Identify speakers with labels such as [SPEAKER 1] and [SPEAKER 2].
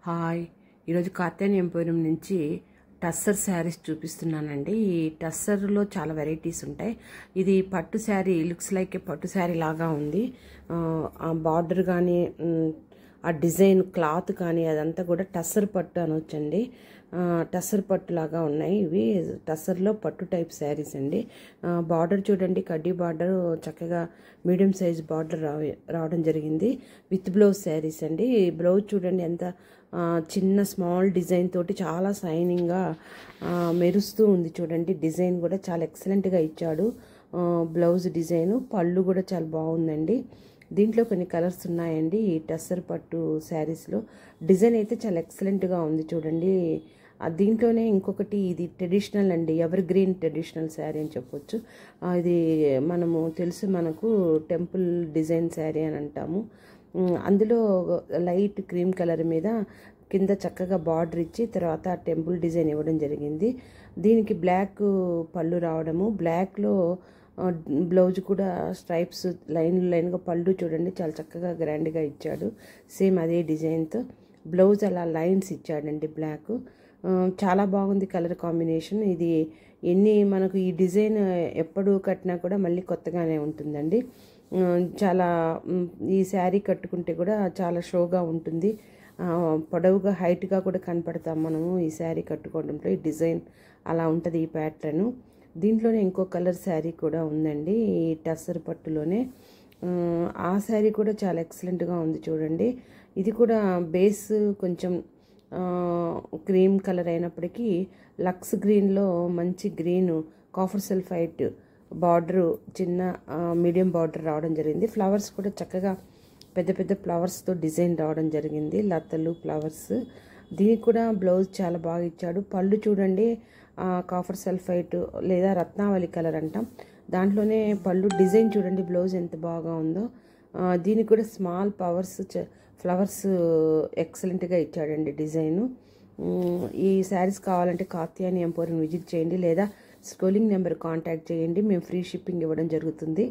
[SPEAKER 1] Hi, ఈరోజు Katyayani emporium నుంచి టస్సర్ శారీస్ చూపిస్తున్నానండి. ఈ టస్సర్లో చాలా వెరైటీస్ ఉంటాయి. ఇది పట్టు శారీ, లుక్స్ లైక్ ఏ పట్టు శారీ లాగా ఉంది. ఆ బార్డర్ కానీ ఆ డిజైన్ క్లాత్ కానీ అదంతా కూడా టస్సర్ పట్టు అనొచ్చండి. టస్సర్ పట్టు లాగా ఉన్నాయి. ఇవి టస్సర్లో పట్టు టైప్ శారీస్ అండి. బార్డర్ చూడండి, కడ్డీ బార్డర్ చక్కగా మీడియం సైజ్ బార్డర్ రావడం జరిగింది. విత్ బ్లౌజ్ శారీస్ అండి. బ్లౌజ్ చూడండి ఎంత చిన్న స్మాల్ డిజైన్ తోటి చాలా షైనింగ్గా మెరుస్తూ ఉంది. చూడండి, డిజైన్ కూడా చాలా ఎక్సలెంట్గా ఇచ్చాడు. బ్లౌజ్ డిజైను, పళ్ళు కూడా చాలా బాగుందండి. దీంట్లో కొన్ని కలర్స్ ఉన్నాయండి. ఈ టస్సర్ పట్టు శారీస్లో డిజైన్ అయితే చాలా ఎక్సలెంట్గా ఉంది. చూడండి, దీంట్లోనే ఇంకొకటి, ఇది ట్రెడిషనల్ అండి, ఎవర్ గ్రీన్ ట్రెడిషనల్ శారీ అని చెప్పొచ్చు. ఇది మనము తెలుసు, మనకు టెంపుల్ డిజైన్ శారీ అని అంటాము. అందులో లైట్ క్రీమ్ కలర్ మీద కింద చక్కగా బార్డర్ ఇచ్చి తర్వాత టెంపుల్ డిజైన్ ఇవ్వడం జరిగింది. దీనికి బ్లాక్ పళ్ళు రావడము, బ్లాక్లో బ్లౌజ్ కూడా స్ట్రైప్స్ లైన్గా పళ్ళు చూడండి చాలా చక్కగా గ్రాండ్గా ఇచ్చాడు. సేమ్ అదే డిజైన్తో బ్లౌజ్ అలా లైన్స్ ఇచ్చాడండి బ్లాక్. చాలా బాగుంది కలర్ కాంబినేషన్. ఇది మనకు ఈ డిజైన్ ఎప్పుడు కట్టినా కూడా మళ్ళీ కొత్తగానే ఉంటుందండి. చాలా ఈ శారీ కట్టుకుంటే కూడా చాలా షోగా ఉంటుంది. పొడవుగా హైట్గా కూడా కనపడతాం మనము ఈ శారీ కట్టుకోవడంలో. ఈ డిజైన్ అలా ఉంటుంది, ఈ ప్యాటర్ను. దీంట్లోనే ఇంకో కలర్ శారీ కూడా ఉందండి, ఈ టస్సర్ పట్టులోనే. ఆ శారీ కూడా చాలా ఎక్సలెంట్గా ఉంది. చూడండి, ఇది కూడా బేస్ కొంచెం క్రీమ్ కలర్ అయినప్పటికీ లక్స్ గ్రీన్లో మంచి గ్రీన్ కాఫర్ సల్ఫైట్ బార్డరు, చిన్న మీడియం బార్డర్ రావడం జరిగింది. ఫ్లవర్స్ కూడా చక్కగా పెద్ద పెద్ద ఫ్లవర్స్తో డిజైన్ రావడం జరిగింది, లతలు ఫ్లవర్స్. దీనికి కూడా బ్లౌజ్ చాలా బాగా ఇచ్చాడు. పళ్ళు చూడండి, కాఫర్ సల్ఫైట్ లేదా రత్నావళి కలర్ అంటాం, దాంట్లోనే పళ్ళు డిజైన్ చూడండి, బ్లౌజ్ ఎంత బాగా ఉందో. దీనికి కూడా స్మాల్ ఫ్లవర్స్ ఎక్సలెంట్గా ఇచ్చాడండి డిజైను. ఈ శారీస్ కావాలంటే కాత్యాయని ఎంపోరియం విజిట్ చేయండి, లేదా స్క్రోలింగ్ నెంబర్ కాంటాక్ట్ చేయండి. మేము ఫ్రీ షిప్పింగ్ ఇవ్వడం జరుగుతుంది.